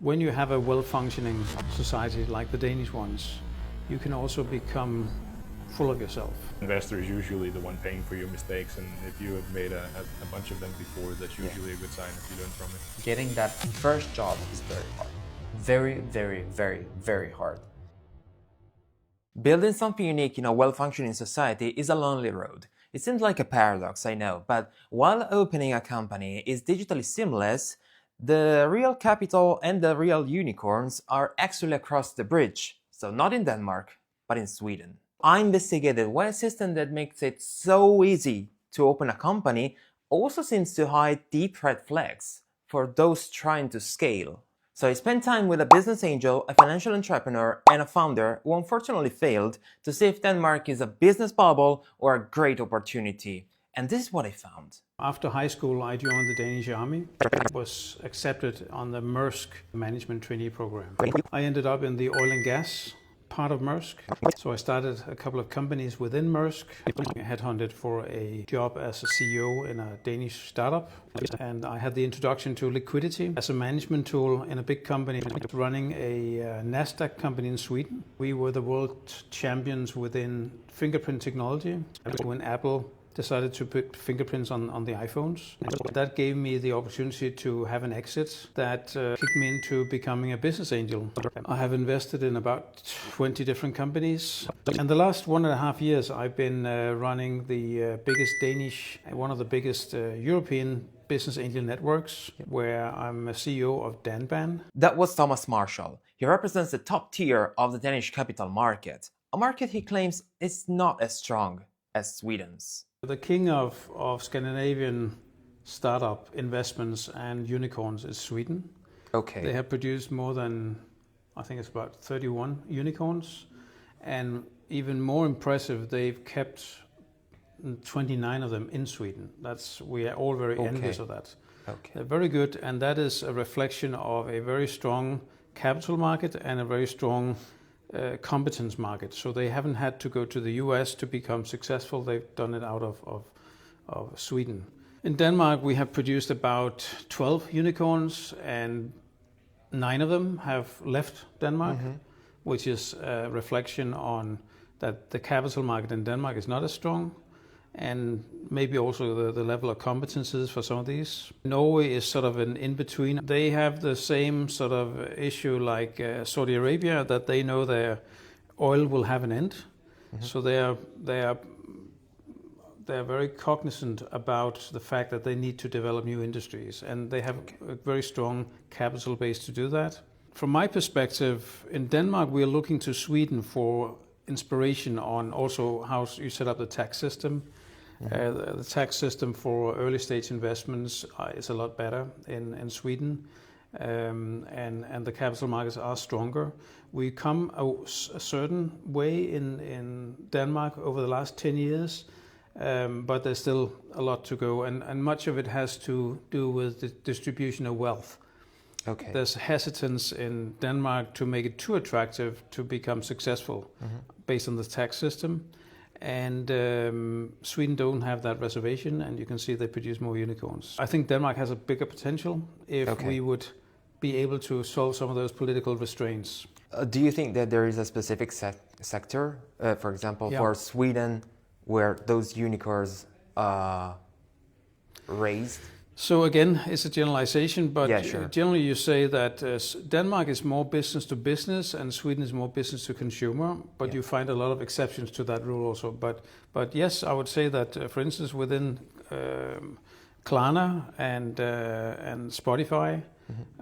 When you have a well-functioning society like the Danish ones, you can also become full of yourself. Investor is usually the one paying for your mistakes, and if you have made a bunch of them before, that's usually a good sign if you learn from it. Getting that first job is very hard. Very, very, very, very hard. Building something unique in a well-functioning society is a lonely road. It seems like a paradox, I know, but while opening a company is digitally seamless, the real capital and the real unicorns are actually across the bridge. So not in Denmark, but in Sweden. I investigated why a system that makes it so easy to open a company also seems to hide deep red flags for those trying to scale. So I spent time with a business angel, a financial entrepreneur, and a founder who unfortunately failed to see if Denmark is a business bubble or a great opportunity. And this is what I found. After high school, I joined the Danish army. I was accepted on the Maersk management trainee program. I ended up in the oil and gas part of Maersk. So I started a couple of companies within Maersk. I headhunted for a job as a CEO in a Danish startup. And I had the introduction to liquidity as a management tool in a big company running a Nasdaq company in Sweden. We were the world champions within fingerprint technology. When Apple decided to put fingerprints on the iPhones. That gave me the opportunity to have an exit that kicked me into becoming a business angel. I have invested in about 20 different companies. And the last 1.5 years, I've been running the biggest Danish, one of the biggest European business angel networks, where I'm a CEO of Danban. That was Thomas Marshall. He represents the top tier of the Danish capital market, a market he claims is not as strong as Sweden's. The king of Scandinavian startup investments and unicorns is Sweden. Okay. They have produced more than, I think it's about 31 unicorns. And even more impressive, they've kept 29 of them in Sweden. We are all very envious of that. Okay. They're very good, and that is a reflection of a very strong capital market and a very strong competence market. So they haven't had to go to the US to become successful. They've done it out of Sweden. In Denmark, we have produced about 12 unicorns, and 9 of them have left Denmark, which is a reflection on that the capital market in Denmark is not as strong, and maybe also the level of competences for some of these. Norway is sort of an in-between. They have the same sort of issue like Saudi Arabia, that they know their oil will have an end. So they are very cognizant about the fact that they need to develop new industries, and they have a very strong capital base to do that. From my perspective, in Denmark, we are looking to Sweden for inspiration on also how you set up the tax system. The tax system for early stage investments is a lot better in Sweden, and the capital markets are stronger. We come a certain way in Denmark over the last 10 years, but there's still a lot to go, and much of it has to do with the distribution of wealth. Okay. There's hesitance in Denmark to make it too attractive to become successful based on the tax system. And Sweden don't have that reservation, and you can see they produce more unicorns. I think Denmark has a bigger potential if we would be able to solve some of those political restraints. Do you think that there is a specific sector, for example, for Sweden, where those unicorns are raised? So again, it's a generalization, but generally you say that Denmark is more business to business and Sweden is more business to consumer, but you find a lot of exceptions to that rule also. But yes, I would say that, for instance, within Klarna and Spotify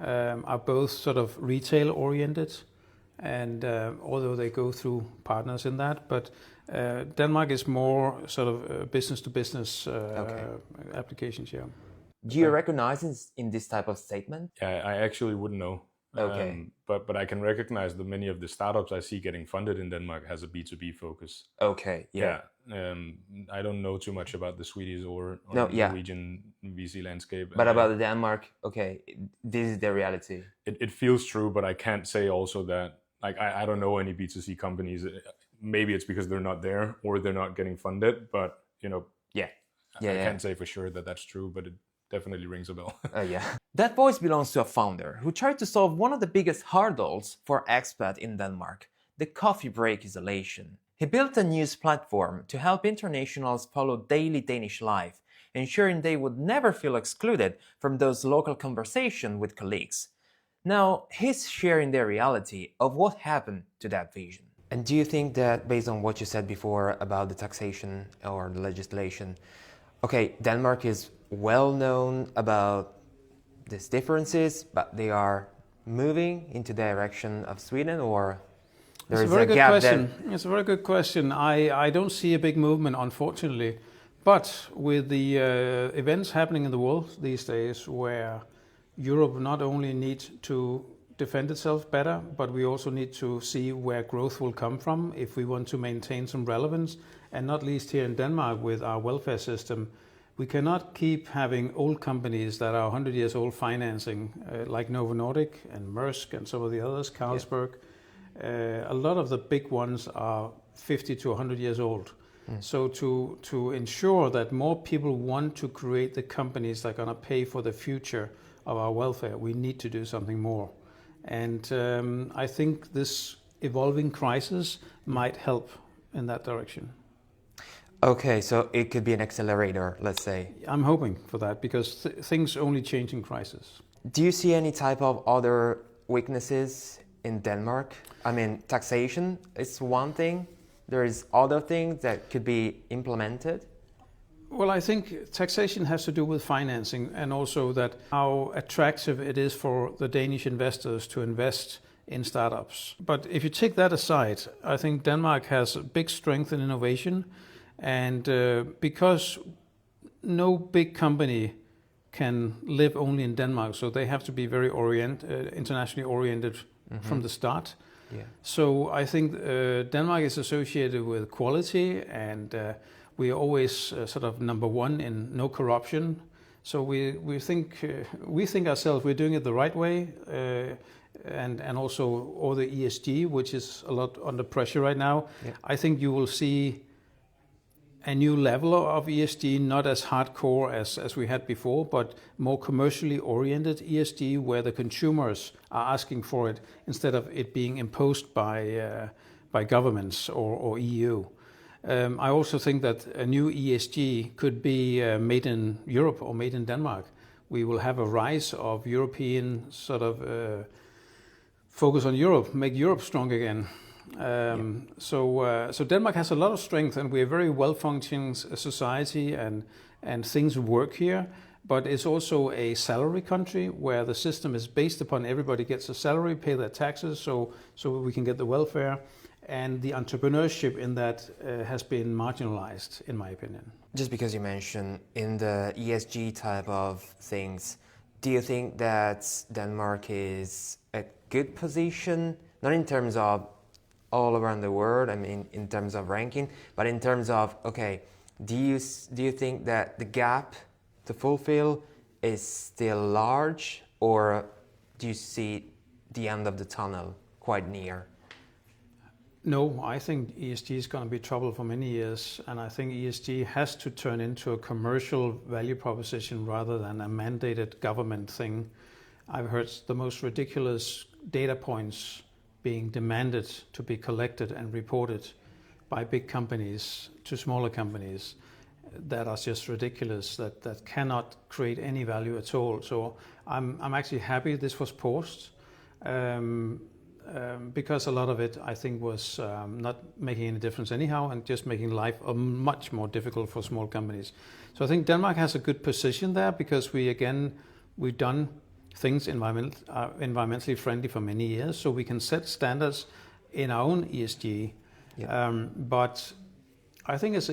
are both sort of retail oriented, and although they go through partners in that, but Denmark is more sort of business to business applications. Yeah. Do you recognize in this type of statement? Yeah, I actually wouldn't know. Okay. But I can recognize that many of the startups I see getting funded in Denmark has a B2B focus. Okay. Yeah. I don't know too much about the Swedish or Norwegian VC landscape. But about the Denmark, this is the reality. It feels true, but I can't say also that, like, I don't know any B2C companies. Maybe it's because they're not there or they're not getting funded, but, I can't say for sure that that's true, but it definitely rings a bell. Yeah. That voice belongs to a founder who tried to solve one of the biggest hurdles for expats in Denmark, the coffee break isolation. He built a news platform to help internationals follow daily Danish life, ensuring they would never feel excluded from those local conversations with colleagues. Now, he's sharing the reality of what happened to that vision. And do you think that, based on what you said before about the taxation or the legislation, okay, Denmark is well known about these differences, but they are moving into the direction of Sweden, or there is a gap there? It's a very good question. I don't see a big movement, unfortunately. But with the events happening in the world these days, where Europe not only needs to defend itself better, but we also need to see where growth will come from if we want to maintain some relevance. And not least here in Denmark with our welfare system, we cannot keep having old companies that are 100 years old financing, like Novo Nordisk and Maersk and some of the others, Carlsberg. Yeah. A lot of the big ones are 50 to 100 years old. So to ensure that more people want to create the companies that are going to pay for the future of our welfare, we need to do something more. And I think this evolving crisis might help in that direction. Okay, so it could be an accelerator, let's say. I'm hoping for that, because things only change in crisis. Do you see any type of other weaknesses in Denmark? I mean, taxation is one thing. There is other things that could be implemented. Well, I think taxation has to do with financing, and also that how attractive it is for the Danish investors to invest in startups. But if you take that aside, I think Denmark has a big strength in innovation, and because no big company can live only in Denmark, so they have to be very internationally oriented from the start. Yeah. So I think Denmark is associated with quality, and we are always sort of number one in no corruption. So we think ourselves we're doing it the right way, and also all the ESG, which is a lot under pressure right now. Yeah. I think you will see a new level of ESG, not as hardcore as we had before, but more commercially oriented ESG, where the consumers are asking for it instead of it being imposed by governments or EU. I also think that a new ESG could be made in Europe or made in Denmark. We will have a rise of European sort of focus on Europe, make Europe strong again. So Denmark has a lot of strength, and we're a very well-functioning society, and things work here. But it's also a salary country where the system is based upon everybody gets a salary, pay their taxes, so we can get the welfare. And the entrepreneurship in that has been marginalized, in my opinion. Just because you mentioned in the ESG type of things, do you think that Denmark is a good position, not in terms of all around the world, I mean in terms of ranking, but in terms of, okay, do you think that the gap to fulfill is still large, or do you see the end of the tunnel quite near? No, I think ESG is going to be trouble for many years, and I think ESG has to turn into a commercial value proposition rather than a mandated government thing. I've heard the most ridiculous data points being demanded to be collected and reported by big companies to smaller companies that are just ridiculous, that cannot create any value at all. So I'm actually happy this was paused. Because a lot of it, I think, was not making any difference anyhow, and just making life much more difficult for small companies. So I think Denmark has a good position there, because we've done things environmentally friendly for many years, so we can set standards in our own ESG. Yeah. But I think it's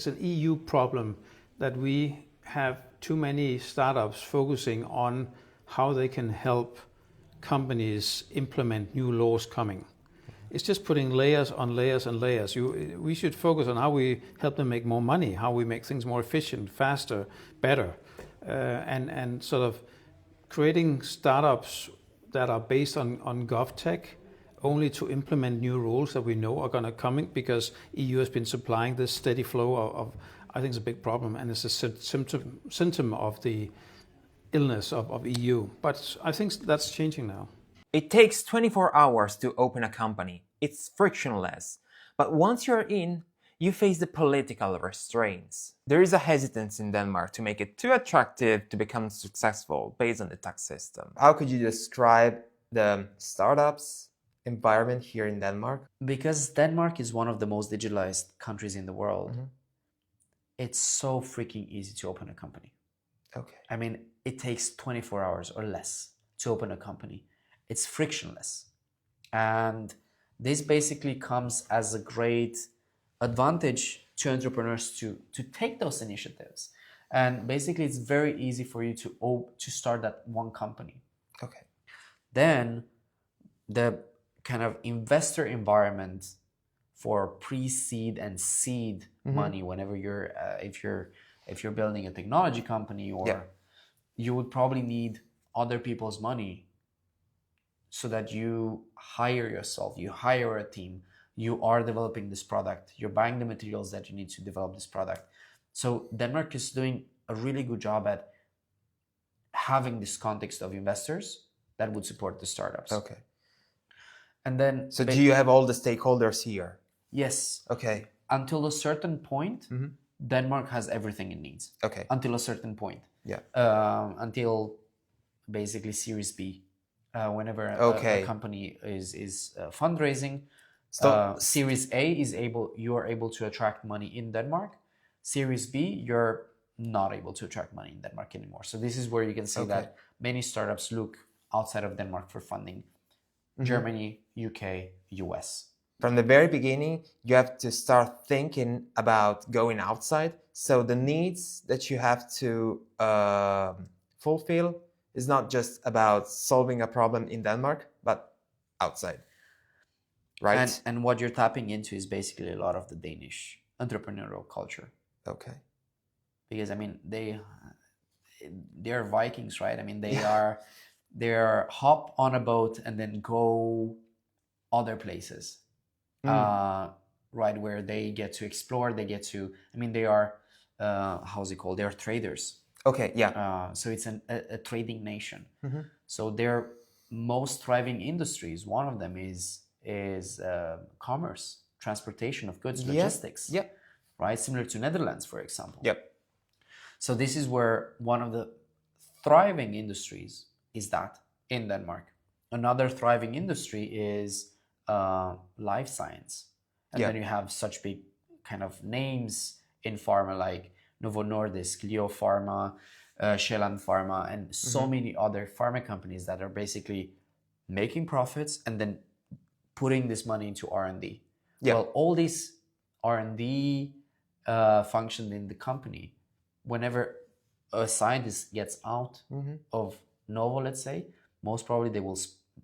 an EU problem that we have too many startups focusing on how they can help companies implement new laws coming. It's just putting layers on layers and layers. We should focus on how we help them make more money, how we make things more efficient, faster, better, and sort of creating startups that are based on GovTech only to implement new rules that we know are going to come in, because EU has been supplying this steady flow of I think it's a big problem, and it's a symptom of the illness of EU. But I think that's changing now. It takes 24 hours to open a company. It's frictionless. But once you're in, you face the political restraints. There is a hesitance in Denmark to make it too attractive to become successful based on the tax system. How could you describe the startups environment here in Denmark? Because Denmark is one of the most digitalized countries in the world, it's so freaking easy to open a company. Okay. I mean, it takes 24 hours or less to open a company. It's frictionless. And this basically comes as a great advantage to entrepreneurs to take those initiatives. And basically, it's very easy for you to start that one company. Okay. Then the kind of investor environment for pre-seed and seed money, whenever you're if you're building a technology company, or you would probably need other people's money so that you hire yourself, you hire a team, you are developing this product, you're buying the materials that you need to develop this product. So Denmark is doing a really good job at having this context of investors that would support the startups. Okay. And then... So do you have all the stakeholders here? Yes. Okay. Until a certain point, Denmark has everything it needs. Okay. Until a certain point. Yeah. Until basically Series B. Whenever a company is fundraising, Series A you are able to attract money in Denmark. Series B, you're not able to attract money in Denmark anymore. So this is where you can see that many startups look outside of Denmark for funding. Germany, UK, US. From the very beginning, you have to start thinking about going outside. So the needs that you have to fulfill is not just about solving a problem in Denmark, but outside, right? And what you're tapping into is basically a lot of the Danish entrepreneurial culture. Okay. Because I mean, they're Vikings, right? I mean, they're hop on a boat and then go other places, right? Where they get to explore, they get to, I mean, they are, how's it called? They are traders. Okay, yeah. So it's a trading nation. So their most thriving industries, one of them is commerce, transportation of goods, logistics. Yeah. Right, similar to Netherlands, for example. Yep. So this is where one of the thriving industries is that in Denmark. Another thriving industry is life science. And then you have such big kind of names in pharma like Novo Nordisk, Leo Pharma, Sheland Pharma, and so many other pharma companies that are basically making profits and then putting this money into R&D. Yeah. Well, all these R&D function in the company, whenever a scientist gets out of Novo, let's say, most probably they will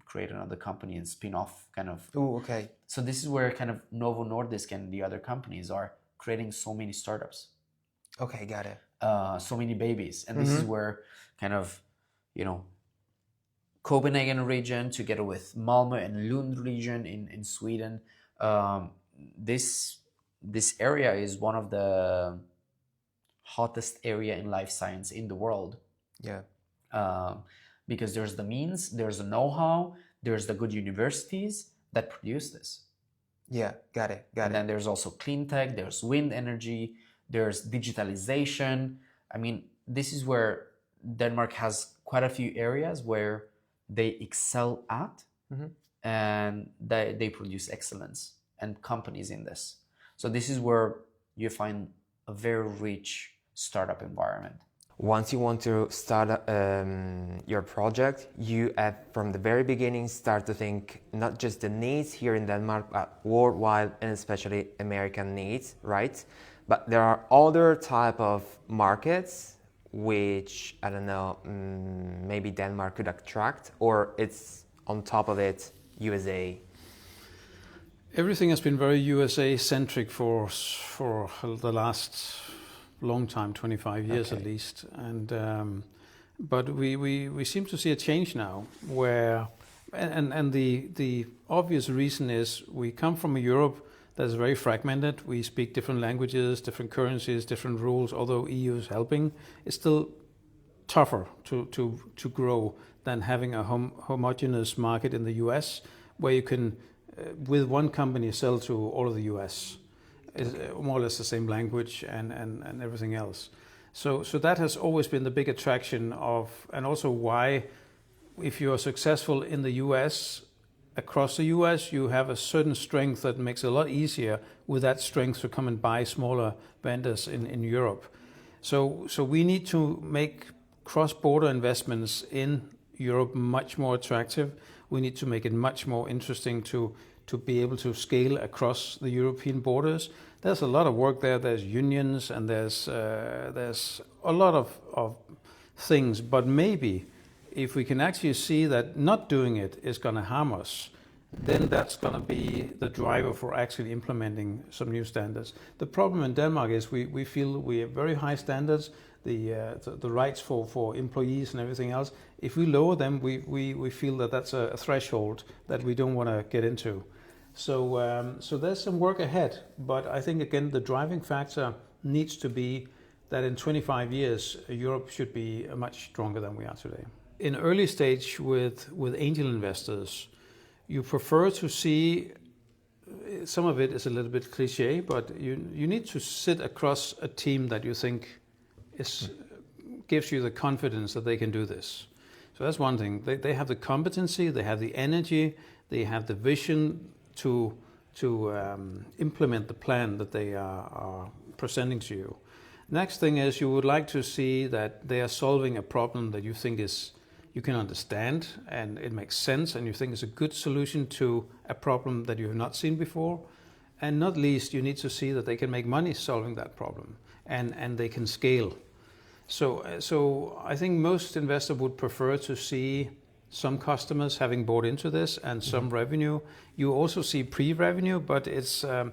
create another company and spin off kind of. Oh, okay. So this is where kind of Novo Nordisk and the other companies are creating so many startups. Okay, got it. So many babies. And this is where kind of, Copenhagen region together with Malmö and Lund region in Sweden, this area is one of the hottest area in life science in the world. Yeah. Because there's the means, there's the know-how, there's the good universities that produce this. Yeah, got it. And then there's also clean tech, there's wind energy, there's digitalization. I mean, this is where Denmark has quite a few areas where they excel at and they produce excellence and companies in this. So this is where you find a very rich startup environment. Once you want to start your project, you have from the very beginning start to think not just the needs here in Denmark, but worldwide and especially American needs, right? But there are other type of markets which, I don't know, maybe Denmark could attract, or it's on top of it, USA. Everything has been very USA-centric for the last long time, 25 years at least. And but we seem to see a change now where, and the obvious reason is we come from a Europe that's very fragmented. We speak different languages, different currencies, different rules. Although EU is helping, it's still tougher to grow than having a homogeneous market in the US, where you can, with one company, sell to all of the US. It's more or less the same language and everything else. So that has always been the big attraction of, and also why, if you are successful in the US, across the US, you have a certain strength that makes it a lot easier with that strength to come and buy smaller vendors in Europe. So we need to make cross-border investments in Europe much more attractive. We need to make it much more interesting to be able to scale across the European borders. There's a lot of work there. There's unions and there's a lot of things. But maybe if we can actually see that not doing it is going to harm us, then that's going to be the driver for actually implementing some new standards. The problem in Denmark is we feel we have very high standards, the rights for employees and everything else. If we lower them, we feel that that's a threshold that we don't want to get into. So there's some work ahead, but I think again the driving factor needs to be that in 25 years Europe should be much stronger than we are today. In early stage with angel investors, you prefer to see, some of it is a little bit cliche, but you need to sit across a team that you think gives you the confidence that they can do this. So that's one thing. They have the competency, they have the energy, they have the vision to implement the plan that they are presenting to you. Next thing is you would like to see that they are solving a problem that you think you can understand and it makes sense and you think is a good solution to a problem that you have not seen before. And not least, you need to see that they can make money solving that problem and they can scale. So I think most investors would prefer to see some customers having bought into this and some revenue. You also see pre-revenue, but it's the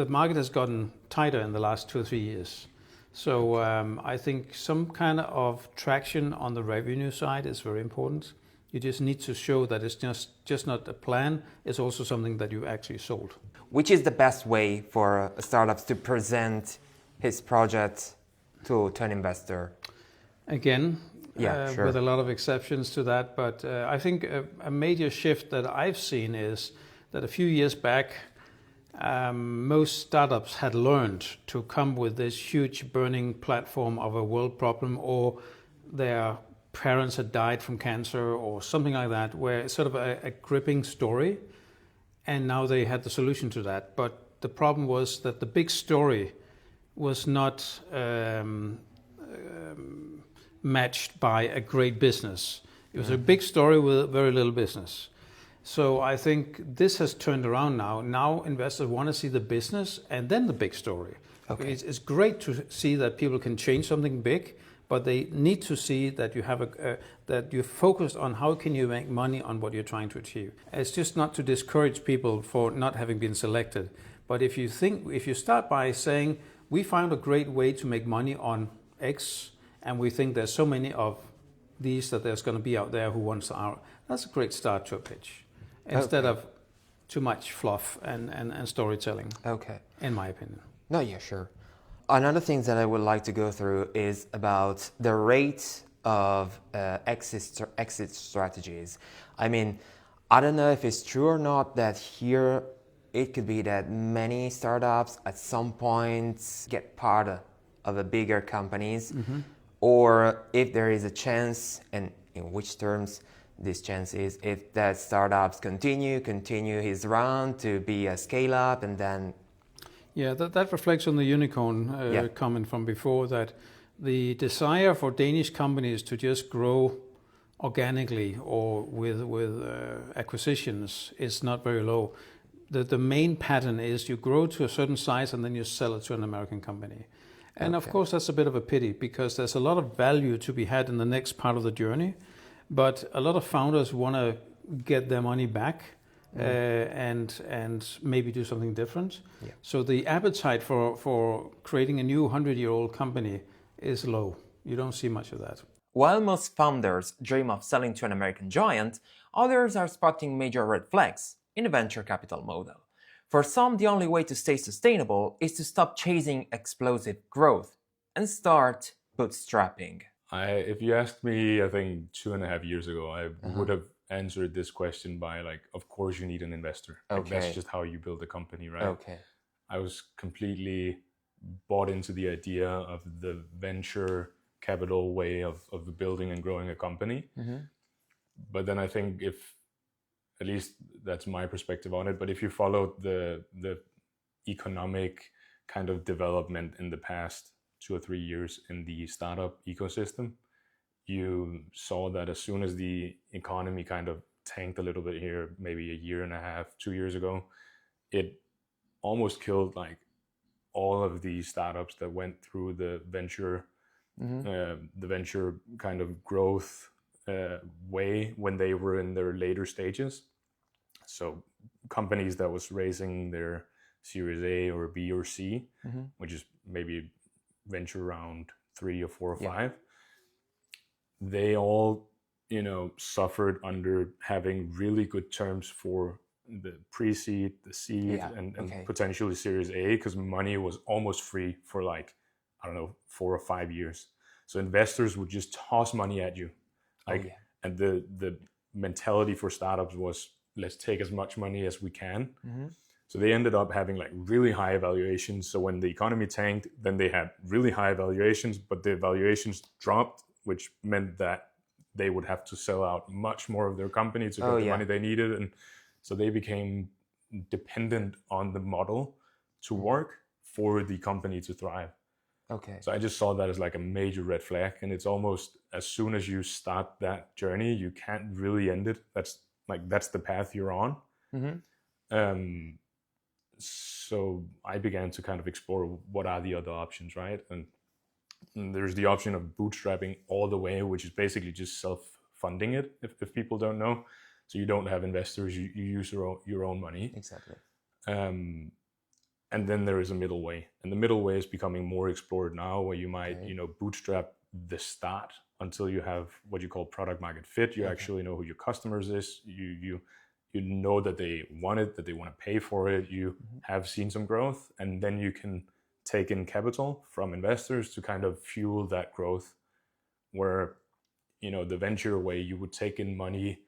market has gotten tighter in the last 2 or 3 years. So I think some kind of traction on the revenue side is very important. You just need to show that it's just not a plan, it's also something that you actually sold. Which is the best way for startups to present his project to an investor? Again, sure. with a lot of exceptions to that, but I think a major shift that I've seen is that a few years back, most startups had learned to come with this huge burning platform of a world problem, or their parents had died from cancer or something like that, where it's sort of a gripping story, and now they had the solution to that. But the problem was that the big story was not matched by a great business. It was a big story with very little business. So I think this has turned around now. Now investors want to see the business and then the big story. Okay. It's great to see that people can change something big, but they need to see that you have that you're focused on how can you make money on what you're trying to achieve. It's just not to discourage people for not having been selected. But if you start by saying, we found a great way to make money on X, and we think there's so many of these that there's going to be out there who wants our, that's a great start to a pitch. Instead of too much fluff and storytelling. Okay. In my opinion. No, yeah, sure. Another thing that I would like to go through is about the rate of exit strategies. I mean, I don't know if it's true or not that here it could be that many startups at some point get part of a bigger companies, or if there is a chance, and in which terms this chance is, if that startups continue his run to be a scale up and then... Yeah, that reflects on the unicorn comment from before, that the desire for Danish companies to just grow organically or with acquisitions is not very low. The main pattern is you grow to a certain size and then you sell it to an American company. And of course that's a bit of a pity, because there's a lot of value to be had in the next part of the journey, but a lot of founders want to get their money back and maybe do something different. Yeah. So the appetite for creating a new 100-year-old company is low. You don't see much of that. While most founders dream of selling to an American giant, others are spotting major red flags in a venture capital model. For some, the only way to stay sustainable is to stop chasing explosive growth and start bootstrapping? If you asked me, I think 2.5 years ago, I would have answered this question by like, of course you need an investor. Like, that's Okay. just how you build a company, right? Okay. I was completely bought into the idea of the venture capital way of building and growing a company. But then I think at least that's my perspective on it, but if you follow the economic kind of development in the past 2 or 3 years in the startup ecosystem, you saw that as soon as the economy kind of tanked a little bit here, maybe 1.5 years, 2 years ago, it almost killed like all of the startups that went through the venture kind of growth way when they were in their later stages. So companies that was raising their Series A or B or C, which is maybe venture round 3 or 4 or 5, they all, suffered under having really good terms for the pre-seed, the seed, and potentially Series A, because money was almost free for like, I don't know, 4 or 5 years. So investors would just toss money at you. And the mentality for startups was, let's take as much money as we can. So they ended up having like really high valuations. So when the economy tanked, then they had really high valuations, but the valuations dropped, which meant that they would have to sell out much more of their company to get the money they needed. And so they became dependent on the model to work for the company to thrive. Okay. So I just saw that as like a major red flag. And it's almost as soon as you start that journey, you can't really end it. That's the path you're on. So I began to kind of explore what are the other options, right? And there's the option of bootstrapping all the way, which is basically just self-funding it, if people don't know. So you don't have investors, you use your own money. Exactly. And then there is a middle way. And the middle way is becoming more explored now, where you might, bootstrap the start until you have what you call product market fit. You actually know who your customers is. You know that they want it, that they want to pay for it. You have seen some growth, and then you can take in capital from investors to kind of fuel that growth, where, the venture way, you would take in money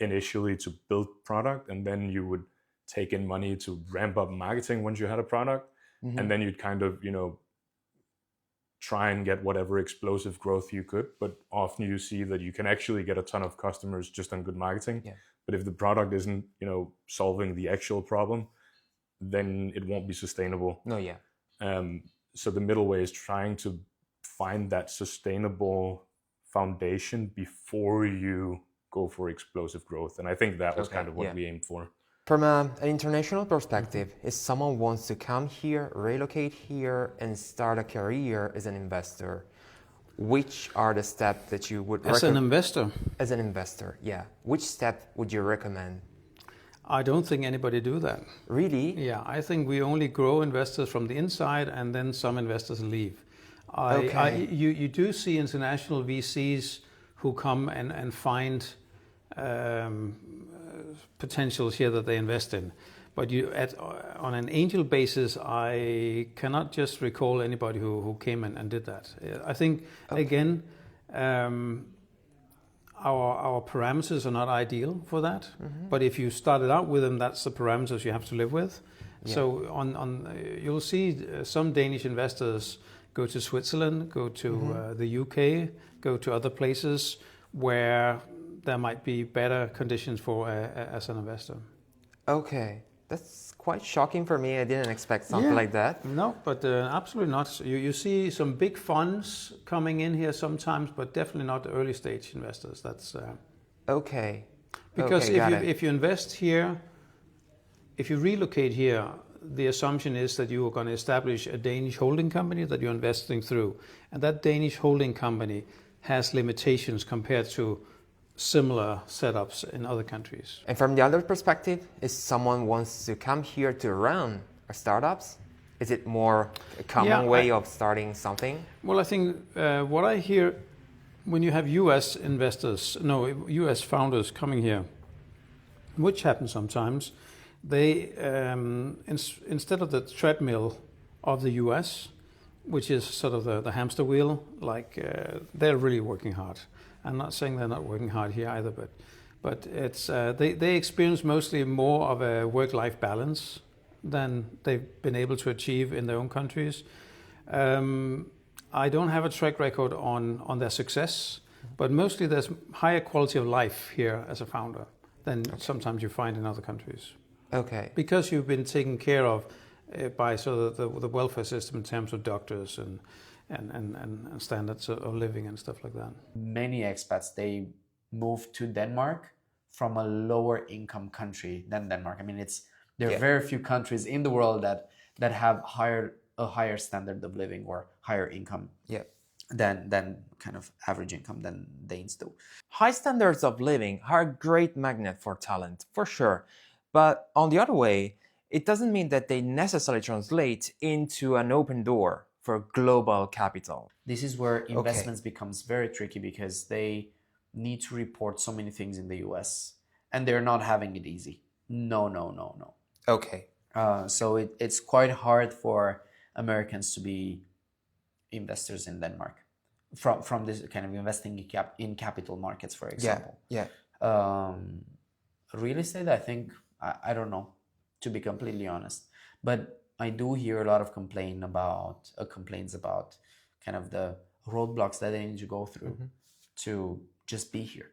initially to build product, and then you would take in money to ramp up marketing once you had a product. And then you'd kind of, try and get whatever explosive growth you could. But often you see that you can actually get a ton of customers just on good marketing. But if the product isn't, solving the actual problem, then it won't be sustainable. So the middle way is trying to find that sustainable foundation before you go for explosive growth. And I think that was kind of what we aimed for. From an international perspective, if someone wants to come here, relocate here, and start a career as an investor, which are the steps that you would recommend? As an investor? As an investor, which step would you recommend? I don't think anybody do that. Really? Yeah, I think we only grow investors from the inside, and then some investors leave. You do see international VCs who come and find potentials here that they invest in. But on an angel basis, I cannot just recall anybody who came and did that. I think, again, our parameters are not ideal for that. But if you started out with them, that's the parameters you have to live with. So you'll see some Danish investors go to Switzerland, go to the UK, go to other places where there might be better conditions for as an investor. Okay, that's quite shocking for me. I didn't expect something like that. No, but absolutely not. You see some big funds coming in here sometimes, but definitely not early stage investors. That's okay. Because if you invest here, if you relocate here, the assumption is that you are going to establish a Danish holding company that you're investing through, and that Danish holding company has limitations compared to similar setups in other countries. And from the other perspective, if someone wants to come here to run startups, is it more a common way of starting something? Well, I think what I hear when you have US founders coming here, which happens sometimes, they instead of the treadmill of the US, which is sort of the hamster wheel. Like they're really working hard. I'm not saying they're not working hard here either, but it's they experience mostly more of a work-life balance than they've been able to achieve in their own countries. I don't have a track record on their success, but mostly there's higher quality of life here as a founder than sometimes you find in other countries. Okay. Because you've been taken care of by sort of the welfare system in terms of doctors and standards of living and stuff like that. Many expats, they move to Denmark from a lower income country than Denmark. I mean, there are very few countries in the world that have a higher standard of living or higher income than kind of average income than Danes do. High standards of living are a great magnet for talent, for sure. But on the other way, it doesn't mean that they necessarily translate into an open door for global capital. This is where investments becomes very tricky because they need to report so many things in the US and they're not having it easy. No. Okay. So it's quite hard for Americans to be investors in Denmark from this kind of investing in capital markets, for example. Yeah. Real estate, I think, I don't know, to be completely honest, but I do hear a lot of complaints about kind of the roadblocks that they need to go through to just be here.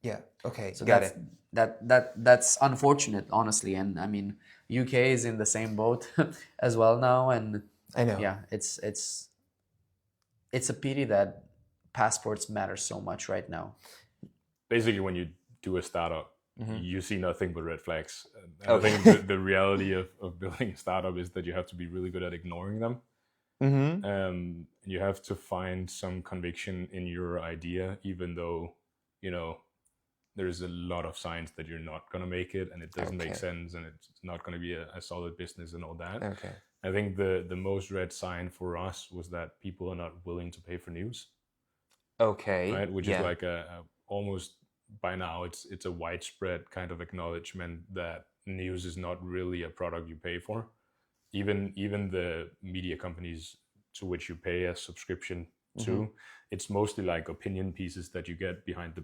Yeah. Okay. So Got it. That's unfortunate, honestly. And I mean, UK is in the same boat as well now. And I know. Yeah, it's a pity that passports matter so much right now. Basically, when you do a startup, you see nothing but red flags. And I think the reality of building a startup is that you have to be really good at ignoring them. You have to find some conviction in your idea, even though, there's a lot of signs that you're not going to make it and it doesn't make sense and it's not going to be a solid business and all that. Okay. I think the most red sign for us was that people are not willing to pay for news. Okay. Right? Which is like a almost by now it's a widespread kind of acknowledgement that news is not really a product you pay for. Even the media companies to which you pay a subscription to, it's mostly like opinion pieces that you get behind the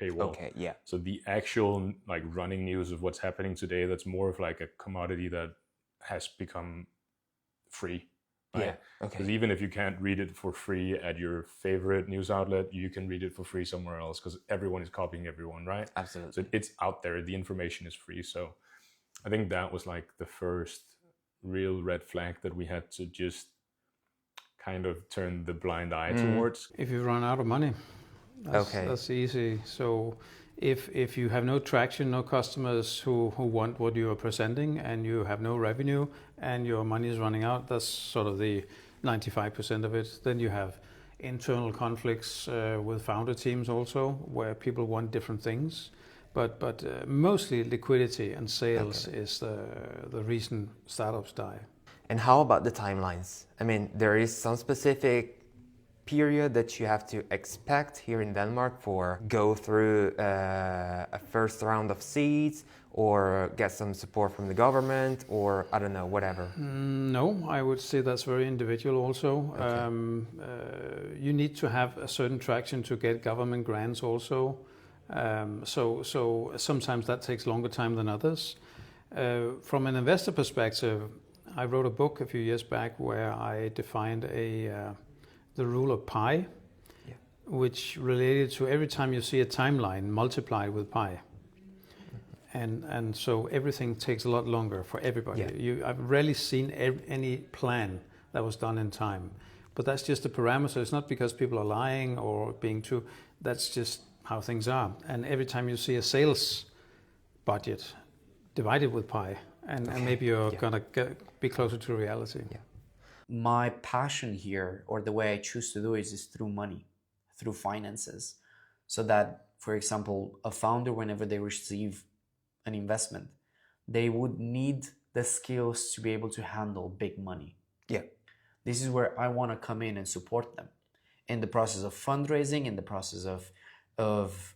paywall. Okay, yeah. So the actual like running news of what's happening today, that's more of like a commodity that has become free. Right? Yeah. Okay. Because even if you can't read it for free at your favorite news outlet, you can read it for free somewhere else because everyone is copying everyone, right? Absolutely. So it's out there. The information is free. So I think that was like the first real red flag that we had to just kind of turn the blind eye towards. If you run out of money, that's easy. So if you have no traction, no customers who want what you are presenting, and you have no revenue and your money is running out, that's sort of the 95% of it. Then you have internal conflicts with founder teams also, where people want different things. But mostly liquidity and sales is the reason startups die. And how about the timelines? I mean, there is some specific period that you have to expect here in Denmark for go through a first round of seeds or get some support from the government or I don't know, whatever? No, I would say that's very individual also. Okay. You need to have a certain traction to get government grants also. So sometimes that takes longer time than others. From an investor perspective, I wrote a book a few years back where I defined the rule of pi, which related to every time you see a timeline multiplied with pi. And so everything takes a lot longer for everybody. I've rarely seen any plan that was done in time. But that's just a parameter. It's not because people are lying or being too, that's just how things are. And every time you see a sales budget divided with pi, and maybe you're gonna be closer to reality. Yeah. My passion here, or the way I choose to do it, is through money, through finances. So that, for example, a founder, whenever they receive an investment, they would need the skills to be able to handle big money. Yeah. This is where I want to come in and support them in the process of fundraising, in the process of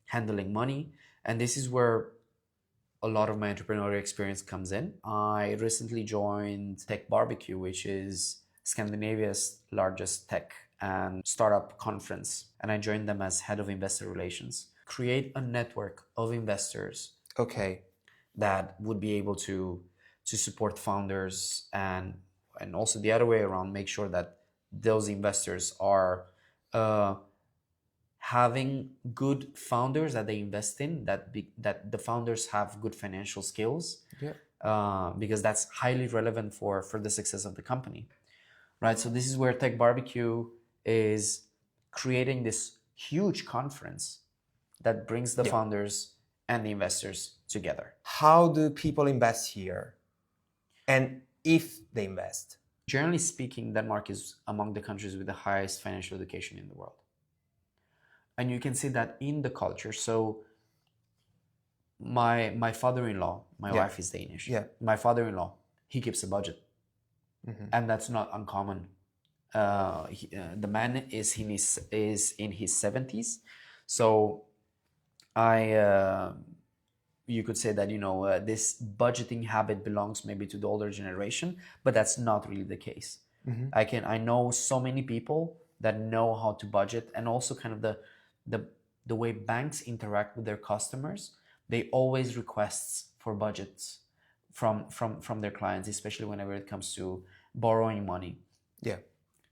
handling money. And this is where a lot of my entrepreneurial experience comes in. I recently joined TechBBQ, which is Scandinavia's largest tech and startup conference, and I joined them as head of investor relations. Create a network of investors Okay. that would be able to support founders, and also the other way around, make sure that those investors are having good founders that they invest in, that the founders have good financial skills, because that's highly relevant for the success of the company, right? So this is where TechBBQ is creating this huge conference that brings the founders and the investors together. How do people invest here? And if they invest? Generally speaking, Denmark is among the countries with the highest financial education in the world. And you can see that in the culture. So my father-in-law, my wife is Danish. Yeah. My father-in-law, he keeps a budget. And that's not uncommon. The man is in his 70s. So you could say that, this budgeting habit belongs maybe to the older generation, but that's not really the case. I know so many people that know how to budget, and also kind of the way banks interact with their customers. They always request for budgets from their clients, especially whenever it comes to borrowing money. Yeah.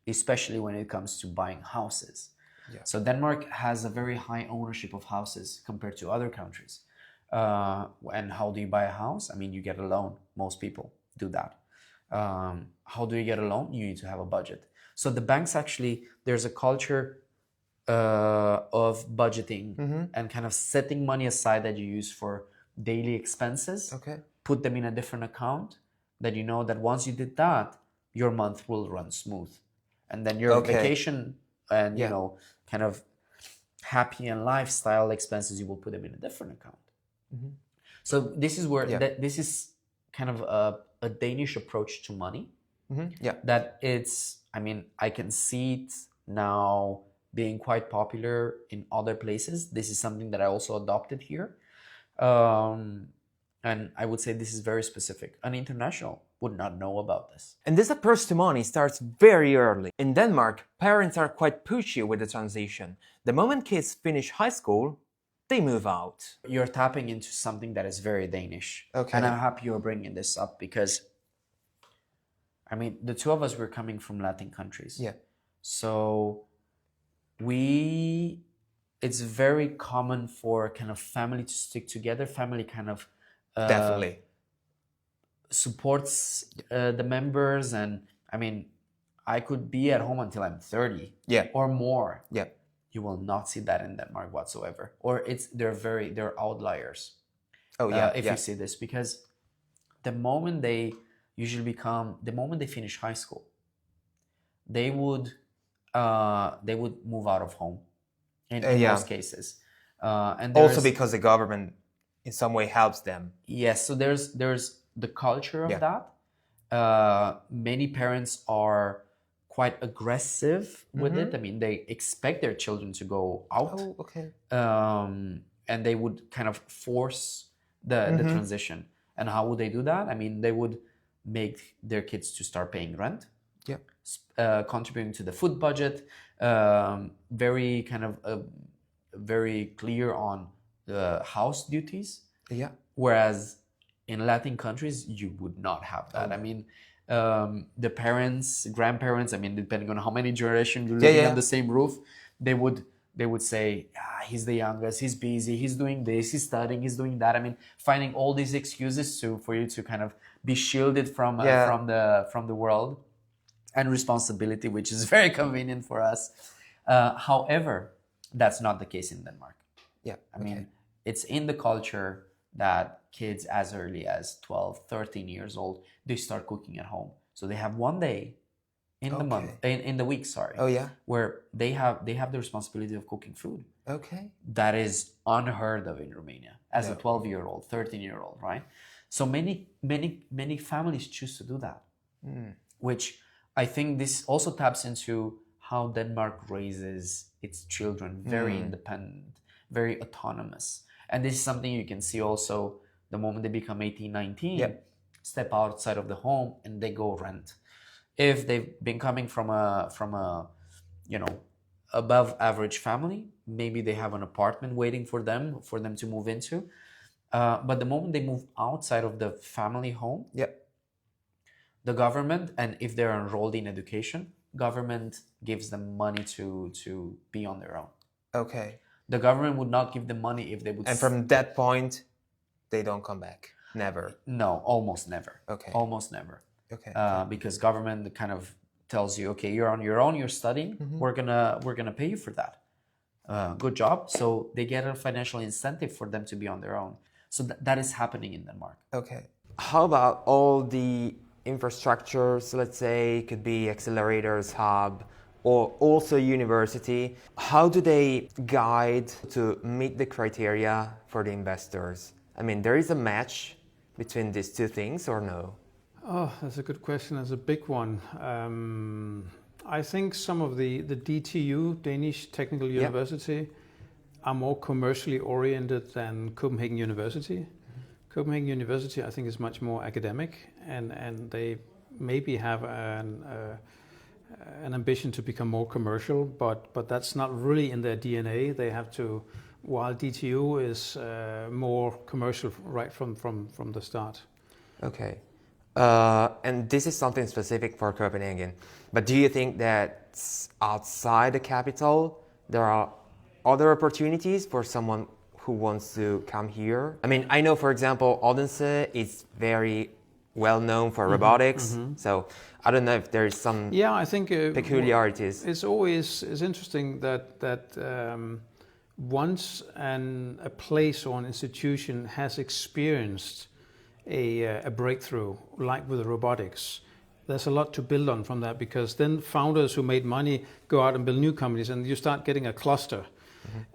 Especially when it comes to buying houses. Yeah. So Denmark has a very high ownership of houses compared to other countries. And how do you buy a house? I mean, you get a loan. Most people do that. How do you get a loan? You need to have a budget. So the banks actually, there's a culture of budgeting and kind of setting money aside that you use for daily expenses. Okay. Put them in a different account, that you know that once you did that, your month will run smooth. And then your vacation and, kind of happy and lifestyle expenses, you will put them in a different account. So this is where this is kind of a Danish approach to money. That it's, I mean, I can see it now being quite popular in other places. This is something that I also adopted here. And I would say this is very specific. An international would not know about this. And this approach to money starts very early. In Denmark, parents are quite pushy with the transition. The moment kids finish high school, they move out. You're tapping into something that is very Danish. Okay. And I'm happy you're bringing this up, because, I mean, the two of us were coming from Latin countries. Yeah. So it's very common for kind of family to stick together. Family kind of Definitely supports the members. And I mean, I could be at home until I'm 30 or more. Yeah. You will not see that in Denmark whatsoever. Or they're outliers. Oh yeah. If you see this, because the moment they finish high school, they would move out of home in most cases. And also because the government in some way helps them. Yes, so there's the culture of that. Many parents are quite aggressive with it. I mean, they expect their children to go out. Oh, okay. And they would kind of force the transition. And how would they do that? I mean, they would make their kids to start paying rent. Yeah. Contributing to the food budget. Very kind of very clear on the house duties. Yeah. Whereas in Latin countries, you would not have that. I mean, the parents, grandparents, I mean, depending on how many generations you're living on the same roof, they would say, he's the youngest, he's busy, he's doing this, he's studying, he's doing that. I mean, finding all these excuses for you to kind of be shielded from the world and responsibility, which is very convenient for us. However, that's not the case in Denmark. Yeah. I mean, it's in the culture that kids as early as 12, 13 years old, they start cooking at home. So they have one day in the month, in the week, sorry. Oh yeah. Where they have the responsibility of cooking food. Okay. That is unheard of in Romania as a 12-year-old, 13-year-old, right? So many families choose to do that, which I think this also taps into how Denmark raises its children, very independent, very autonomous. And this is something you can see also the moment they become 18, 19, step outside of the home and they go rent. If they've been coming from a you know above average family, maybe they have an apartment waiting for them to move into. But the moment they move outside of the family home, Yeah. the government, and if they're enrolled in education, government gives them money to be on their own. Okay. The government would not give them money if they would. And from that point, they don't come back. Never. No, almost never. Okay. Almost never. Okay. Because government kind of tells you, okay, you're on your own, you're studying, we're gonna pay you for that. Good job. So they get a financial incentive for them to be on their own. So that is happening in Denmark. Okay. How about all the infrastructures, let's say, could be accelerators, hub, or also university? How do they guide to meet the criteria for the investors? I mean, there is a match between these two things or no? Oh, that's a good question. That's a big one. I think some of the DTU, Danish Technical University, are more commercially oriented than Copenhagen University. Copenhagen University, I think, is much more academic, and they maybe have an ambition to become more commercial, but that's not really in their DNA. They have to, while DTU is more commercial right from the start. Okay. And this is something specific for Copenhagen. But do you think that outside the capital, there are other opportunities for someone who wants to come here? I mean, I know, for example, Odense is very well known for robotics. So I don't know if there is some I think peculiarities. It's interesting that once a place or an institution has experienced a breakthrough, like with the robotics, there's a lot to build on from that, because then founders who made money go out and build new companies, and you start getting a cluster.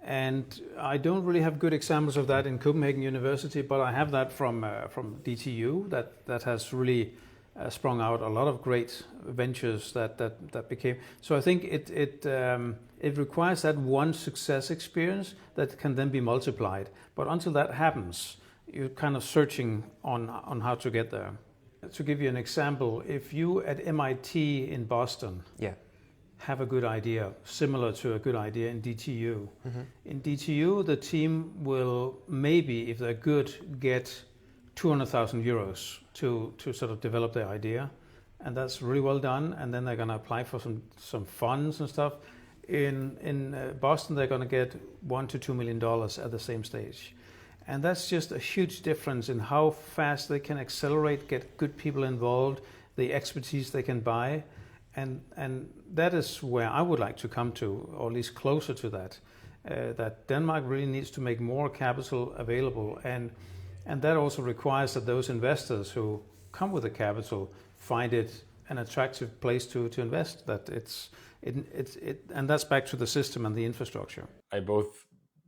And I don't really have good examples of that in Copenhagen University, but I have that from DTU that has really sprung out a lot of great ventures that became. So I think it requires that one success experience that can then be multiplied. But until that happens, you're kind of searching on how to get there. To give you an example, if you at MIT in Boston have a good idea, similar to a good idea in DTU. In DTU, the team will maybe, if they're good, get 200,000 euros to sort of develop their idea. And that's really well done. And then they're going to apply for some funds and stuff. In Boston, they're going to get $1 to $2 million at the same stage. And that's just a huge difference in how fast they can accelerate, get good people involved, the expertise they can buy. And that is where I would like to come to, or at least closer to that, that Denmark really needs to make more capital available. And that also requires that those investors who come with the capital find it an attractive place to invest, that and that's back to the system and the infrastructure. I both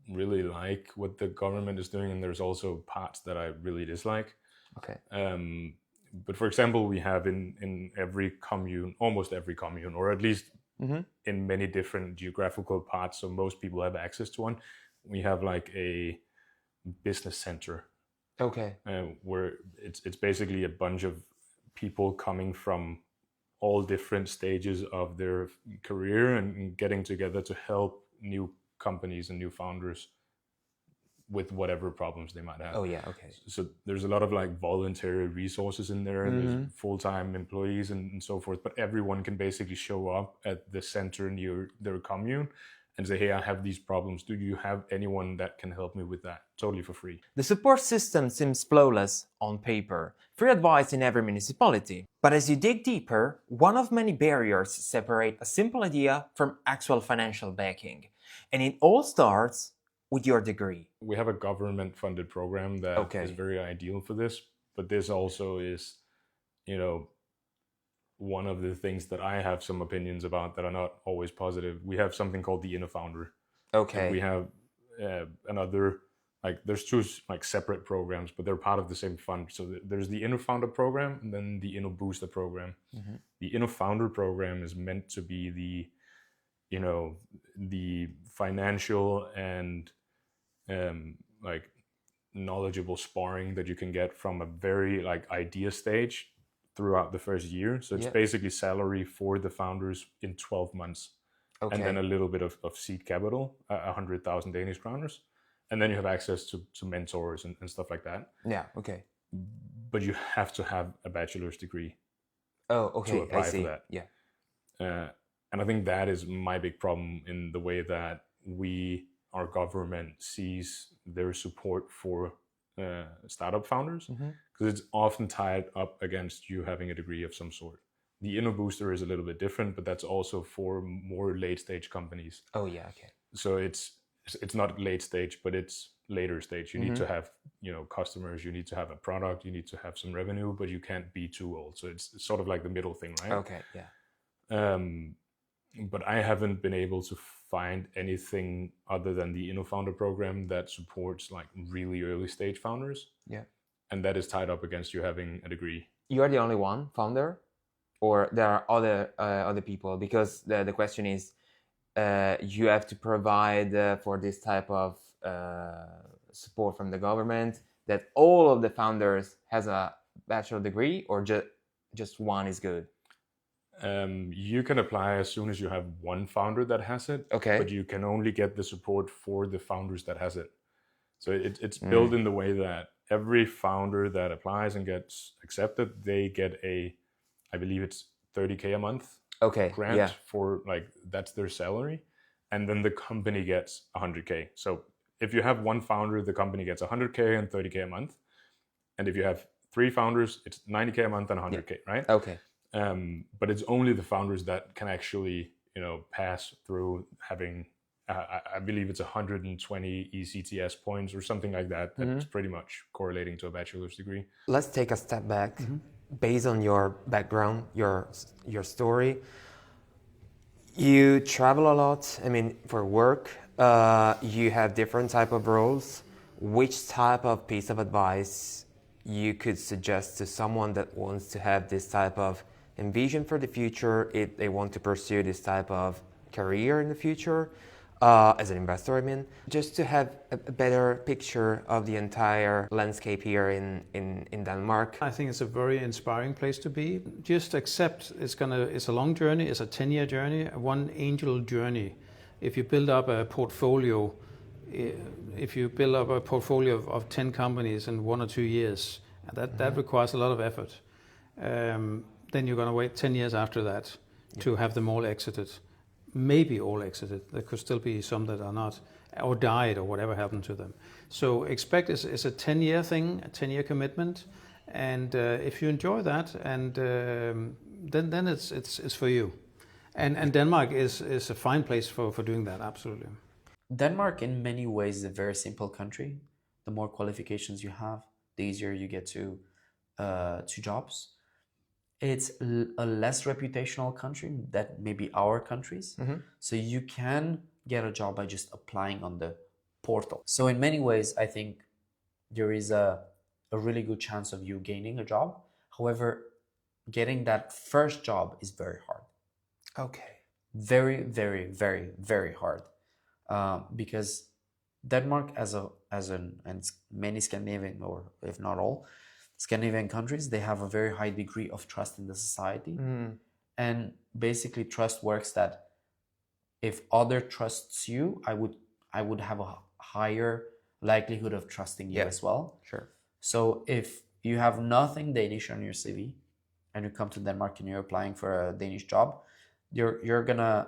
really like what the government is doing, and there's also parts that I really dislike. Okay. But for example, we have in every commune, almost every commune, or at least in many different geographical parts, so most people have access to one, we have like a business center. Okay. Where it's basically a bunch of people coming from all different stages of their career and getting together to help new companies and new founders with whatever problems they might have. Oh yeah, okay. So there's a lot of like voluntary resources in there, and there's full-time employees and so forth, but everyone can basically show up at the center near their commune and say, hey, I have these problems. Do you have anyone that can help me with that? Totally for free. The support system seems flawless on paper, free advice in every municipality. But as you dig deeper, one of many barriers separate a simple idea from actual financial backing. And it all starts with your degree. We have a government-funded program that is very ideal for this, but this also is, one of the things that I have some opinions about that are not always positive. We have something called the Inner Founder. Okay. And we have another, there's two separate programs, but they're part of the same fund. So there's the Inner Founder program and then the Inner Booster program. The Inner Founder program is meant to be the financial and knowledgeable sparring that you can get from a very idea stage throughout the first year. So it's basically salary for the founders in 12 months. Okay. And then a little bit of seed capital, 100,000 Danish kroners. And then you have access to mentors and stuff like that. Yeah, okay. But you have to have a bachelor's degree to apply I see. for that. Yeah. And I think that is my big problem in the way that our government sees their support for startup founders, because it's often tied up against you having a degree of some sort. The InnoBooster is a little bit different, but that's also for more late stage companies. Oh yeah, okay. So it's not late stage, but it's later stage. You need to have, customers, you need to have a product, you need to have some revenue, but you can't be too old. So it's sort of like the middle thing, right? Okay, yeah. But I haven't been able to find anything other than the InnoFounder program that supports like really early stage founders. Yeah. And that is tied up against you having a degree. You are the only one founder, or there are other people? Because the question is, you have to provide for this type of support from the government that all of the founders has a bachelor degree, or just one is good? You can apply as soon as you have one founder that has it. Okay. But you can only get the support for the founders that has it. So it's built in the way that every founder that applies and gets accepted, they get I believe it's 30K a month grant for like, that's their salary. And then the company gets 100K. So if you have one founder, the company gets 100K and 30K a month. And if you have 3 founders, it's 90K a month and 100K, right? Okay. But it's only the founders that can actually, pass through having, I believe it's 120 ECTS points or something like that. That's pretty much correlating to a bachelor's degree. Let's take a step back. Based on your background, your story, you travel a lot. I mean, for work, you have different type of roles. Which type of piece of advice you could suggest to someone that wants to have this type of envision for the future, if they want to pursue this type of career in the future, as an investor, I mean, just to have a better picture of the entire landscape here in Denmark? I think it's a very inspiring place to be. Just accept it's a long journey, it's a 10-year journey, one angel journey. If you build up a portfolio, of 10 companies in 1 or 2 years, that requires a lot of effort. Then you're going to wait 10 years after that to have them all exited. Maybe all exited. There could still be some that are not, or died, or whatever happened to them. So expect it's a 10-year thing, a 10-year commitment, and if you enjoy that, and then it's for you. And Denmark is a fine place for doing that. Absolutely. Denmark, in many ways, is a very simple country. The more qualifications you have, the easier you get to jobs. It's a less reputational country than maybe our countries. So you can get a job by just applying on the portal. So in many ways, I think there is a really good chance of you gaining a job. However, getting that first job is very hard. Okay. Very, very, very, very hard. Because Denmark, and many Scandinavian, or if not all, Scandinavian countries, they have a very high degree of trust in the society. And basically trust works that if other trusts you, I would have a higher likelihood of trusting you as well. Sure. So if you have nothing Danish on your CV and you come to Denmark and you're applying for a Danish job, you're gonna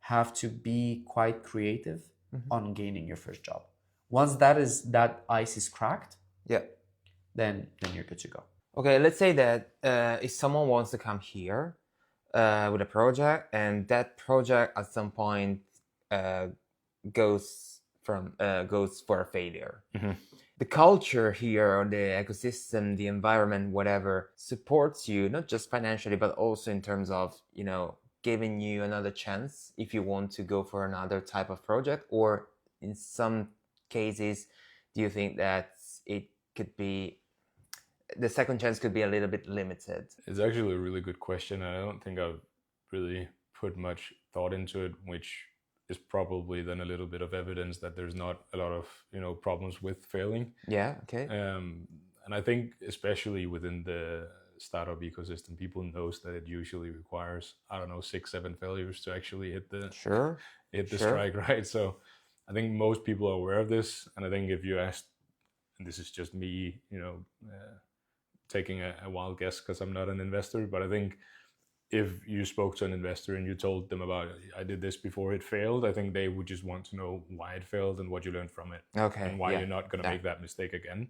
have to be quite creative on gaining your first job. Once that ice is cracked, then you're good to go. Okay, let's say that if someone wants to come here with a project, and that project at some point goes for a failure. The culture here, or the ecosystem, the environment, whatever, supports you, not just financially, but also in terms of, giving you another chance if you want to go for another type of project. Or in some cases, do you think that it could be, the second chance could be a little bit limited? It's actually a really good question, and I don't think I've really put much thought into it, which is probably then a little bit of evidence that there's not a lot of problems with failing. Yeah. Okay. And I think especially within the startup ecosystem, people knows that it usually requires, I don't know, 6-7 failures to actually hit the strike, right? So I think most people are aware of this, and I think if you ask, and this is just me, taking a wild guess because I'm not an investor, but I think if you spoke to an investor and you told them about, I did this before it failed, I think they would just want to know why it failed and what you learned from it, and why you're not going to make that mistake again.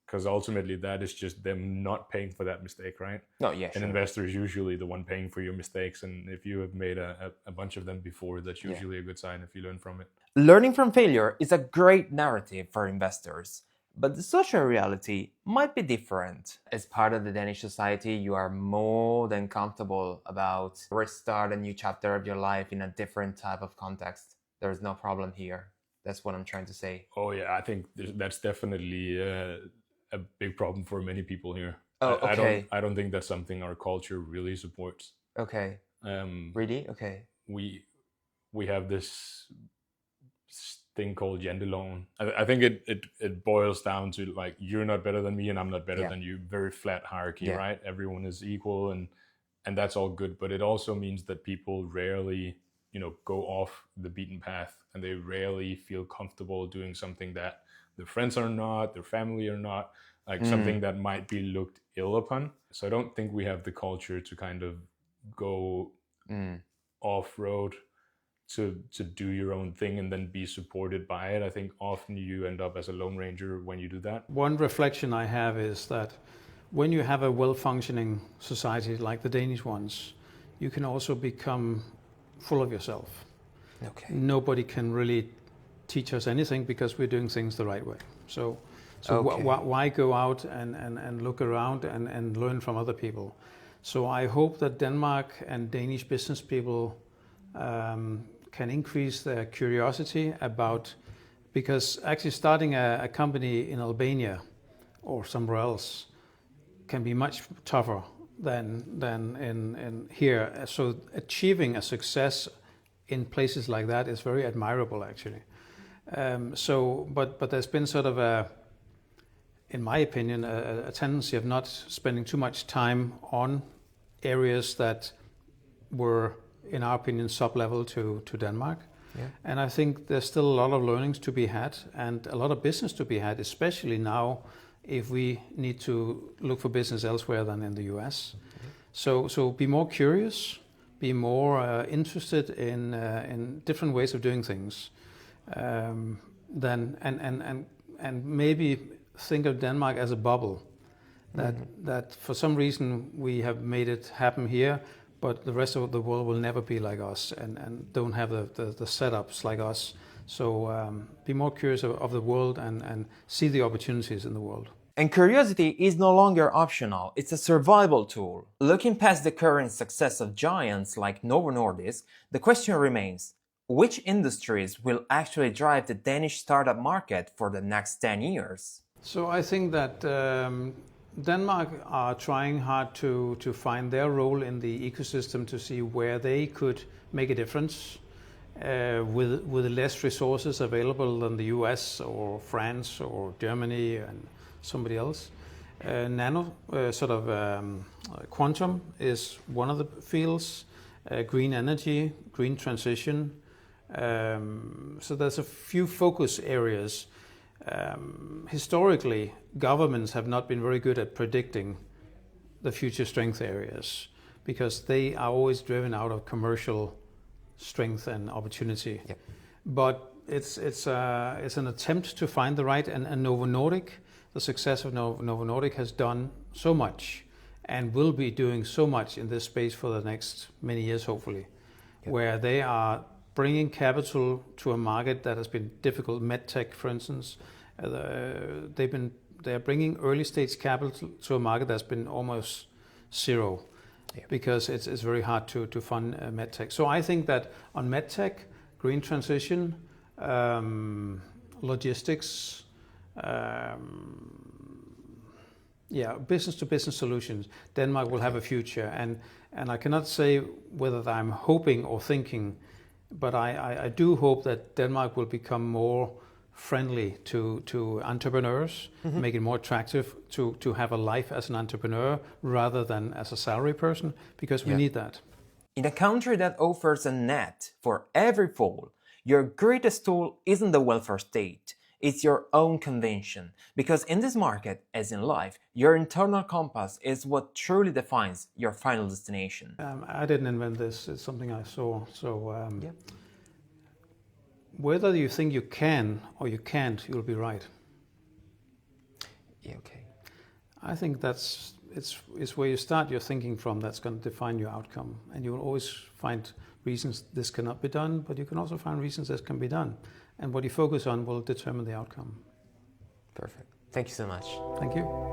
Because ultimately that is just them not paying for that mistake, right? An investor is usually the one paying for your mistakes, and if you have made a bunch of them before, that's usually a good sign if you learn from it. Learning from failure is a great narrative for investors, but the social reality might be different. As part of the Danish society, you are more than comfortable about restart a new chapter of your life in a different type of context. There's no problem here. That's what I'm trying to say. Oh yeah, I think that's definitely a big problem for many people here. Oh, okay. I don't think that's something our culture really supports. Okay. Really? Okay. We have this thing called janteloven. I think it boils down to like, you're not better than me and I'm not better than you. Very flat hierarchy, right? Everyone is equal, and that's all good. But it also means that people rarely, go off the beaten path, and they rarely feel comfortable doing something that their friends are not, their family are not, like something that might be looked ill upon. So I don't think we have the culture to kind of go off-road to do your own thing and then be supported by it. I think often you end up as a lone ranger when you do that. One reflection I have is that when you have a well-functioning society like the Danish ones, you can also become full of yourself. Okay. Nobody can really teach us anything because we're doing things the right way. So why go out and look around and learn from other people? So I hope that Denmark and Danish business people can increase their curiosity about, because actually starting a company in Albania or somewhere else can be much tougher than in here. So achieving a success in places like that is very admirable, actually. But there's been sort of in my opinion, a tendency of not spending too much time on areas that were, in our opinion, sub-level to Denmark. Yeah. And I think there's still a lot of learnings to be had and a lot of business to be had, especially now if we need to look for business elsewhere than in the US. Mm-hmm. So be more curious, be more interested in different ways of doing things, and maybe think of Denmark as a bubble. That for some reason we have made it happen here, but the rest of the world will never be like us and don't have the setups like us. So be more curious of the world and see the opportunities in the world. And curiosity is no longer optional, it's a survival tool. Looking past the current success of giants like Novo Nordisk, the question remains, which industries will actually drive the Danish startup market for the next 10 years? So I think that Denmark are trying hard to find their role in the ecosystem, to see where they could make a difference with less resources available than the US or France or Germany and somebody else. Quantum is one of the fields, green energy, green transition. So there's a few focus areas. Historically, governments have not been very good at predicting the future strength areas because they are always driven out of commercial strength and opportunity. Yep. But it's an attempt to find the right, and Novo Nordisk, the success of Novo Nordisk has done so much and will be doing so much in this space for the next many years, hopefully. Yep. Where they are bringing capital to a market that has been difficult. MedTech, for instance, they are bringing early stage capital to a market that's been almost zero, because it's very hard to fund MedTech. So I think that on MedTech, green transition, logistics, business to business solutions, Denmark will have a future. And I cannot say whether I'm hoping or thinking, but I do hope that Denmark will become more friendly to entrepreneurs, make it more attractive to have a life as an entrepreneur rather than as a salary person, because we need that. In a country that offers a net for every fall, your greatest tool isn't the welfare state, it's your own convention. Because in this market, as in life, your internal compass is what truly defines your final destination. I didn't invent this, it's something I saw. So whether you think you can or you can't, you'll be right. Yeah, okay. I think it's where you start your thinking from that's going to define your outcome. And you will always find reasons this cannot be done, but you can also find reasons this can be done. And what you focus on will determine the outcome. Perfect. Thank you so much. Thank you.